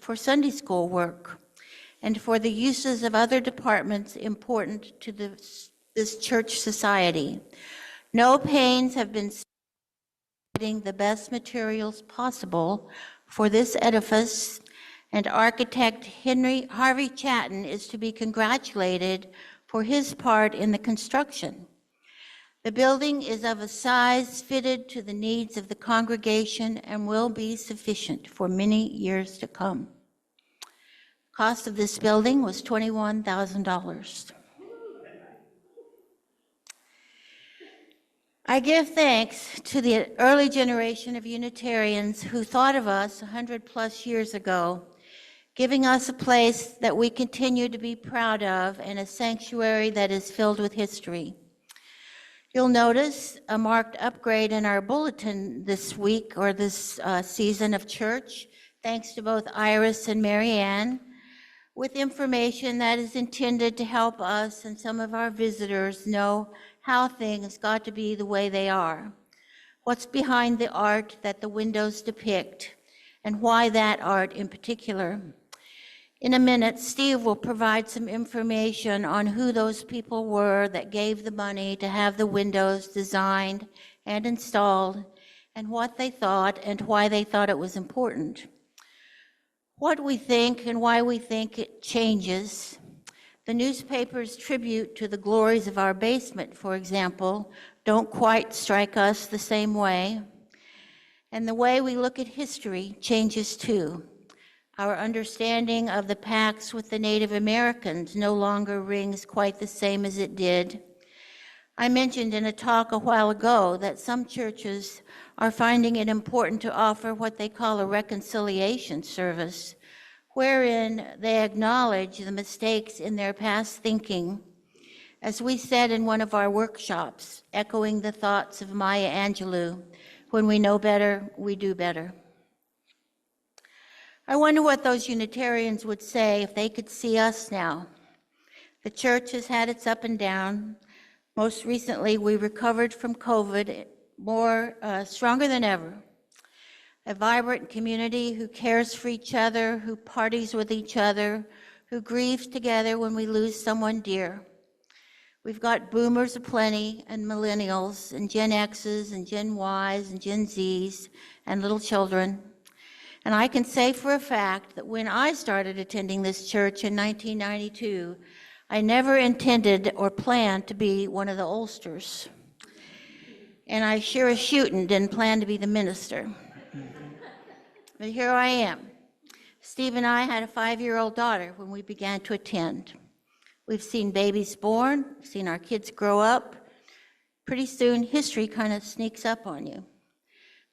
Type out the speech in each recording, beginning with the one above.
for Sunday school work and for the uses of other departments important to this church society. No pains have been spared getting the best materials possible for this edifice, and architect Harvey Chatton is to be congratulated for his part in the construction. The building is of a size fitted to the needs of the congregation and will be sufficient for many years to come. The cost of this building was $21,000. I give thanks to the early generation of Unitarians who thought of us 100+ years ago, giving us a place that we continue to be proud of and a sanctuary that is filled with history. You'll notice a marked upgrade in our bulletin this week or this season of church, thanks to both Iris and Marianne, with information that is intended to help us and some of our visitors know how things got to be the way they are, what's behind the art that the windows depict, and why that art in particular. In a minute, Steve will provide some information on who those people were that gave the money to have the windows designed and installed, and what they thought and why they thought it was important. What we think and why we think it changes. The newspaper's tribute to the glories of our basement, for example, don't quite strike us the same way. And the way we look at history changes too. Our understanding of the pacts with the Native Americans no longer rings quite the same as it did. I mentioned in a talk a while ago that some churches are finding it important to offer what they call a reconciliation service, wherein they acknowledge the mistakes in their past thinking. As we said in one of our workshops, echoing the thoughts of Maya Angelou, when we know better, we do better. I wonder what those Unitarians would say if they could see us now. The church has had its up and down. Most recently, we recovered from COVID stronger than ever. A vibrant community who cares for each other, who parties with each other, who grieves together when we lose someone dear. We've got boomers aplenty, and millennials, and Gen X's, and Gen Y's, and Gen Z's, and little children. And I can say for a fact that when I started attending this church in 1992, I never intended or planned to be one of the oldsters. And I sure as shootin' didn't plan to be the minister. But here I am. Steve and I had a 5-year-old daughter when we began to attend. We've seen babies born, seen our kids grow up. Pretty soon, history kind of sneaks up on you.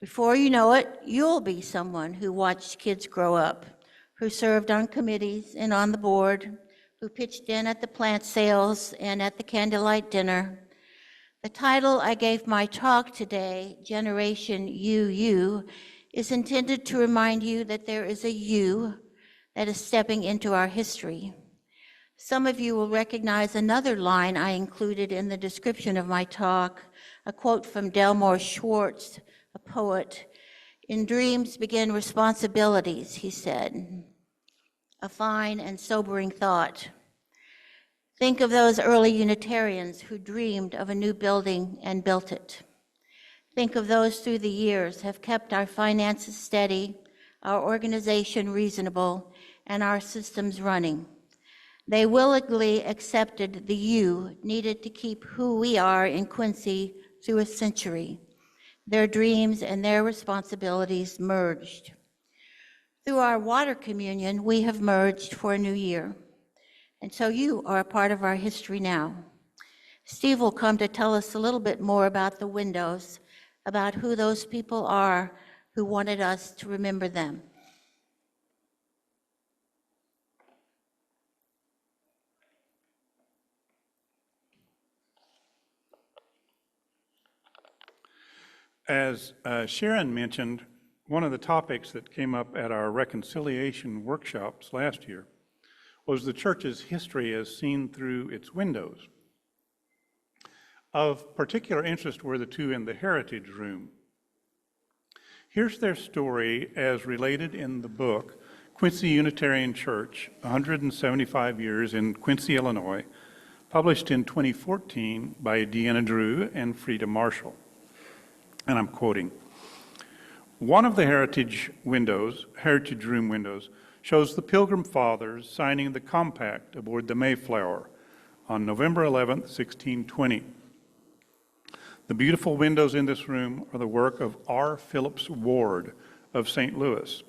Before you know it, you'll be someone who watched kids grow up, who served on committees and on the board, who pitched in at the plant sales and at the candlelight dinner. The title I gave my talk today, Generation UU, is intended to remind you that there is a you that is stepping into our history. Some of you will recognize another line I included in the description of my talk, a quote from Delmore Schwartz, a poet. "In dreams begin responsibilities," he said. A fine and sobering thought. Think of those early Unitarians who dreamed of a new building and built it. Think of those through the years have kept our finances steady, our organization reasonable, and our systems running. They willingly accepted the you needed to keep who we are in Quincy through a century. Their dreams and their responsibilities merged. Through our water communion, we have merged for a new year. And so you are a part of our history now. Steve will come to tell us a little bit more about the windows, about who those people are who wanted us to remember them. As Sharon mentioned, one of the topics that came up at our reconciliation workshops last year was the church's history as seen through its windows. Of particular interest were the two in the Heritage Room. Here's their story as related in the book, Quincy Unitarian Church, 175 Years in Quincy, Illinois, published in 2014 by Deanna Drew and Frida Marshall. And I'm quoting, "One of the heritage room windows, shows the Pilgrim Fathers signing the compact aboard the Mayflower on November 11, 1620. The beautiful windows in this room are the work of R. Phillips Ward of St. Louis.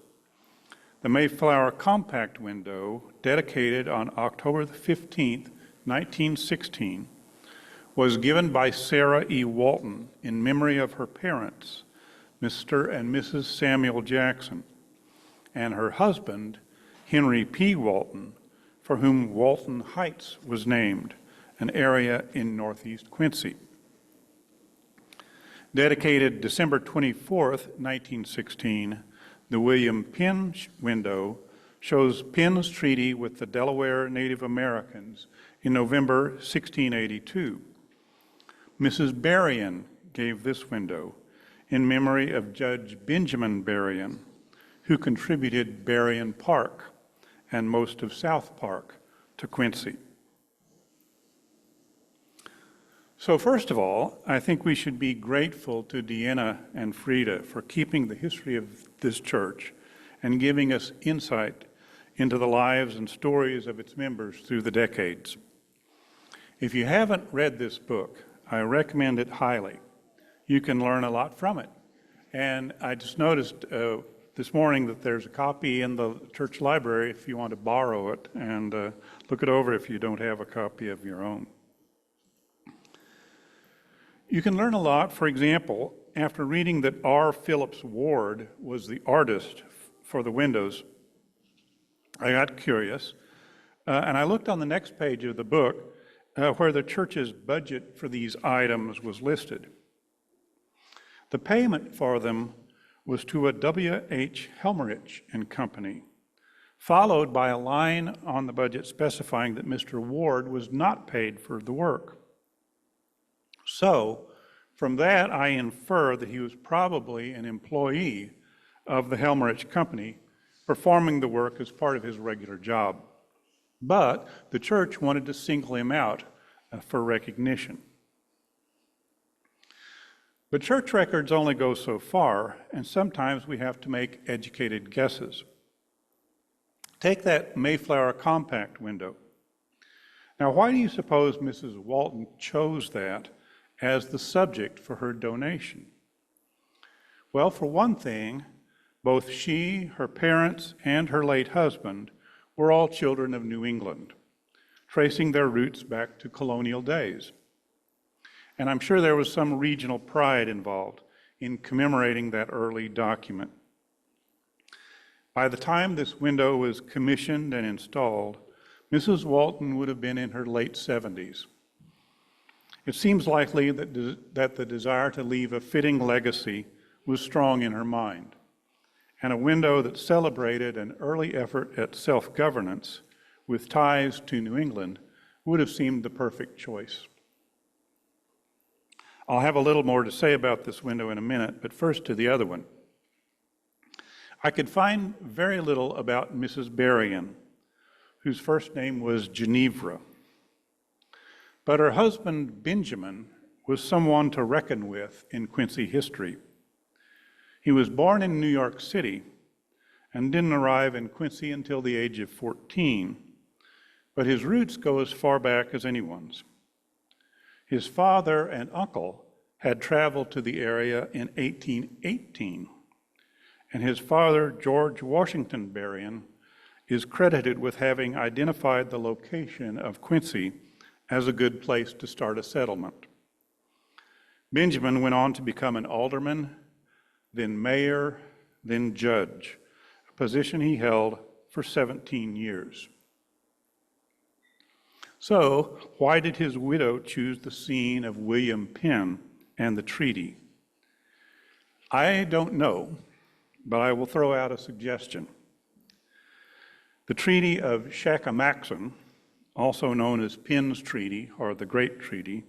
The Mayflower compact window, dedicated on October 15, 1916, was given by Sarah E. Walton in memory of her parents, Mr. and Mrs. Samuel Jackson, and her husband, Henry P. Walton, for whom Walton Heights was named, an area in northeast Quincy. Dedicated December 24, 1916, the William Penn window shows Penn's treaty with the Delaware Native Americans in November 1682. Mrs. Berrien gave this window in memory of Judge Benjamin Berrien, who contributed Berrien Park and most of South Park to Quincy. So first of all, I think we should be grateful to Deanna and Frida for keeping the history of this church and giving us insight into the lives and stories of its members through the decades. If you haven't read this book, I recommend it highly. You can learn a lot from it. And I just noticed this morning that there's a copy in the church library if you want to borrow it, and look it over if you don't have a copy of your own. You can learn a lot, for example, after reading that R. Phillips Ward was the artist for the windows. I got curious, and I looked on the next page of the book where the church's budget for these items was listed. The payment for them was to a W.H. Helmerich and Company, followed by a line on the budget specifying that Mr. Ward was not paid for the work. So, from that, I infer that he was probably an employee of the Helmerich Company, performing the work as part of his regular job. But the church wanted to single him out for recognition. But church records only go so far, and sometimes we have to make educated guesses. Take that Mayflower compact window. Now, why do you suppose Mrs. Walton chose that as the subject for her donation? Well, for one thing, both she, her parents, and her late husband were all children of New England, tracing their roots back to colonial days. And I'm sure there was some regional pride involved in commemorating that early document. By the time this window was commissioned and installed, Mrs. Walton would have been in her late 70s. It seems likely that the desire to leave a fitting legacy was strong in her mind, and a window that celebrated an early effort at self-governance with ties to New England would have seemed the perfect choice. I'll have a little more to say about this window in a minute, but first to the other one. I could find very little about Mrs. Berrien, whose first name was Ginevra. But her husband, Benjamin, was someone to reckon with in Quincy history. He was born in New York City and didn't arrive in Quincy until the age of 14, but his roots go as far back as anyone's. His father and uncle had traveled to the area in 1818, and his father, George Washington Berrien, is credited with having identified the location of Quincy as a good place to start a settlement. Benjamin went on to become an alderman, then mayor, then judge, a position he held for 17 years. So, why did his widow choose the scene of William Penn and the treaty? I don't know, but I will throw out a suggestion. The Treaty of Shackamaxon, also known as Penn's Treaty or the Great Treaty,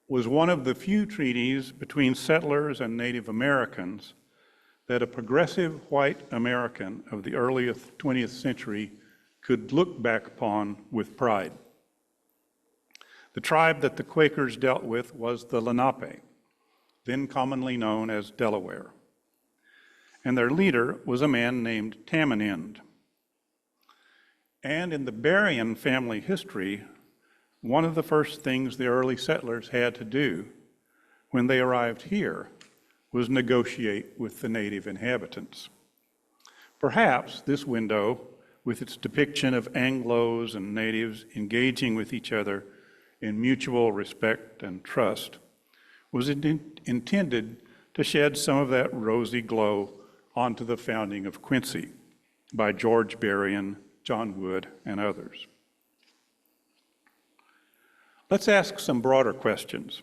was one of the few treaties between settlers and Native Americans that a progressive white American of the early 20th century could look back upon with pride. The tribe that the Quakers dealt with was the Lenape, then commonly known as Delaware, and their leader was a man named Tamanend. And in the Berrien family history, one of the first things the early settlers had to do when they arrived here was negotiate with the native inhabitants. Perhaps this window, with its depiction of Anglos and natives engaging with each other in mutual respect and trust, was intended to shed some of that rosy glow onto the founding of Quincy by George Berrien, John Wood, and others. Let's ask some broader questions.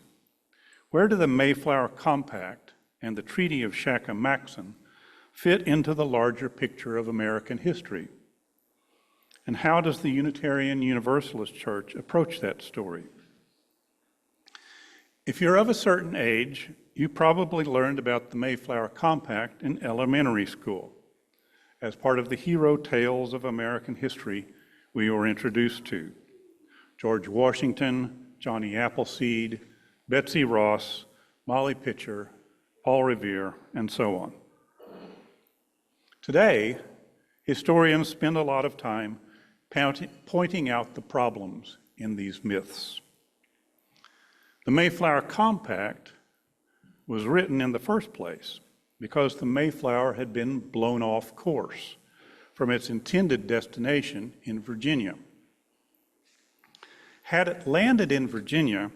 Where do the Mayflower Compact and the Treaty of Shackamaxon fit into the larger picture of American history? And how does the Unitarian Universalist Church approach that story? If you're of a certain age, you probably learned about the Mayflower Compact in elementary school as part of the hero tales of American history we were introduced to. George Washington, Johnny Appleseed, Betsy Ross, Molly Pitcher, Paul Revere, and so on. Today, historians spend a lot of time pointing out the problems in these myths. The Mayflower Compact was written in the first place because the Mayflower had been blown off course from its intended destination in Virginia. Had it landed in Virginia,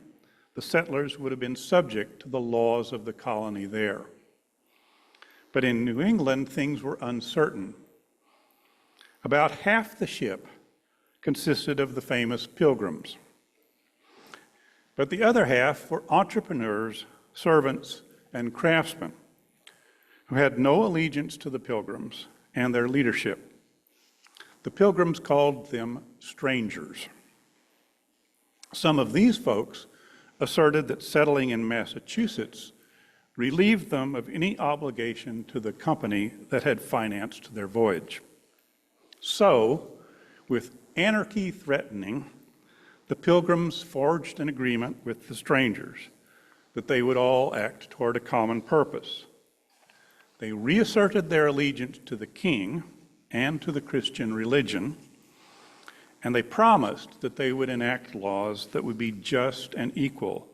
the settlers would have been subject to the laws of the colony there. But in New England, things were uncertain. About half the ship consisted of the famous Pilgrims, but the other half were entrepreneurs, servants, and craftsmen who had no allegiance to the Pilgrims and their leadership. The Pilgrims called them strangers. Some of these folks asserted that settling in Massachusetts relieved them of any obligation to the company that had financed their voyage. So, with anarchy threatening, the Pilgrims forged an agreement with the strangers that they would all act toward a common purpose. They reasserted their allegiance to the king and to the Christian religion, and they promised that they would enact laws that would be just and equal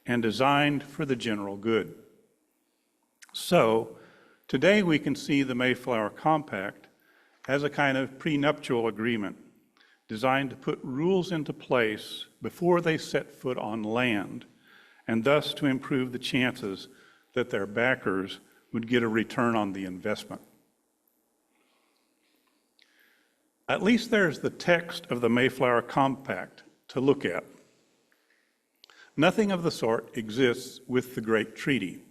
and designed for the general good. So, today we can see the Mayflower Compact as a kind of prenuptial agreement designed to put rules into place before they set foot on land, and thus to improve the chances that their backers would get a return on the investment. At least there's the text of the Mayflower Compact to look at. Nothing of the sort exists with the Great Treaty.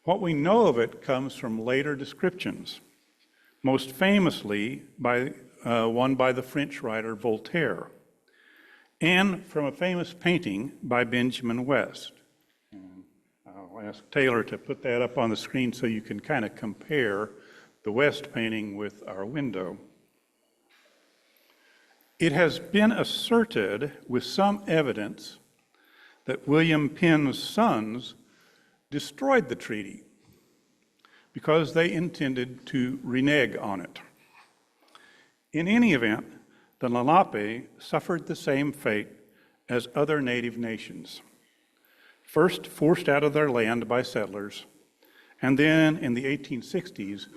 What we know of it comes from later descriptions, most famously one by the French writer Voltaire, and from a famous painting by Benjamin West. And I'll ask Taylor to put that up on the screen so you can kind of compare the West painting with our window. It has been asserted with some evidence that William Penn's sons destroyed the treaty because they intended to renege on it. In any event, the Lenape suffered the same fate as other native nations, first forced out of their land by settlers, and then in the 1860s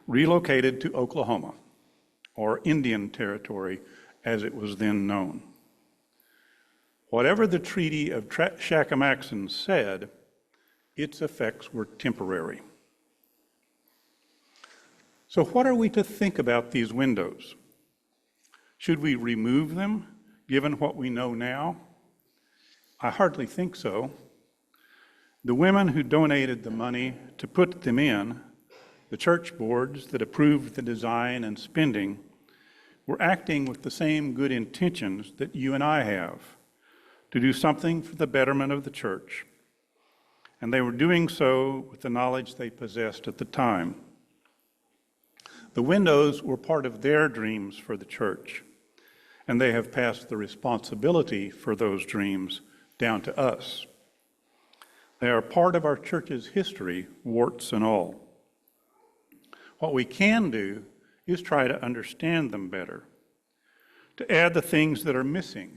relocated to Oklahoma, or Indian Territory as it was then known. Whatever the Treaty of Shackamaxon said, its effects were temporary. So what are we to think about these windows? Should we remove them, given what we know now? I hardly think so. The women who donated the money to put them in, the church boards that approved the design and spending, were acting with the same good intentions that you and I have, to do something for the betterment of the church, and they were doing so with the knowledge they possessed at the time. The windows were part of their dreams for the church, and they have passed the responsibility for those dreams down to us. They are part of our church's history, warts and all. What we can do is try to understand them better, to add the things that are missing,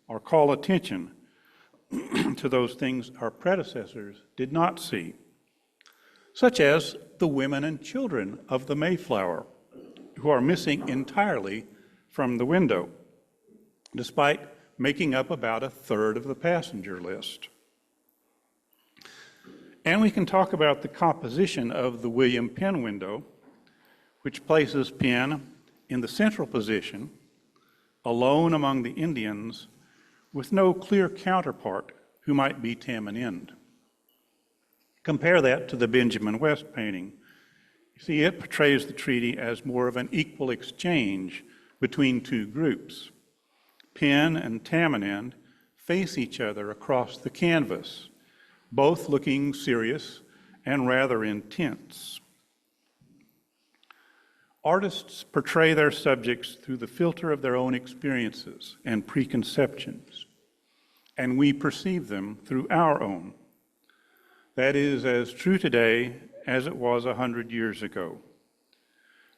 or call attention to those things our predecessors did not see, such as the women and children of the Mayflower, who are missing entirely from the window, despite making up about a third of the passenger list. And we can talk about the composition of the William Penn window, which places Penn in the central position, alone among the Indians, with no clear counterpart who might be Tamanend. Compare that to the Benjamin West painting. You see, it portrays the treaty as more of an equal exchange between two groups. Penn and Tamanend face each other across the canvas, both looking serious and rather intense. Artists portray their subjects through the filter of their own experiences and preconceptions, and we perceive them through our own. That is as true today as it was 100 years ago.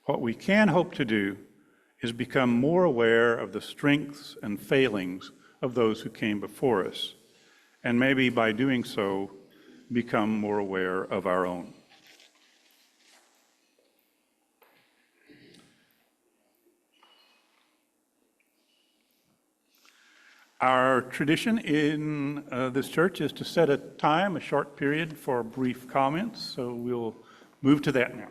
What we can hope to do is become more aware of the strengths and failings of those who came before us, and maybe by doing so, become more aware of our own. Our tradition in this church is to set a time, a short period, for brief comments, so we'll move to that now.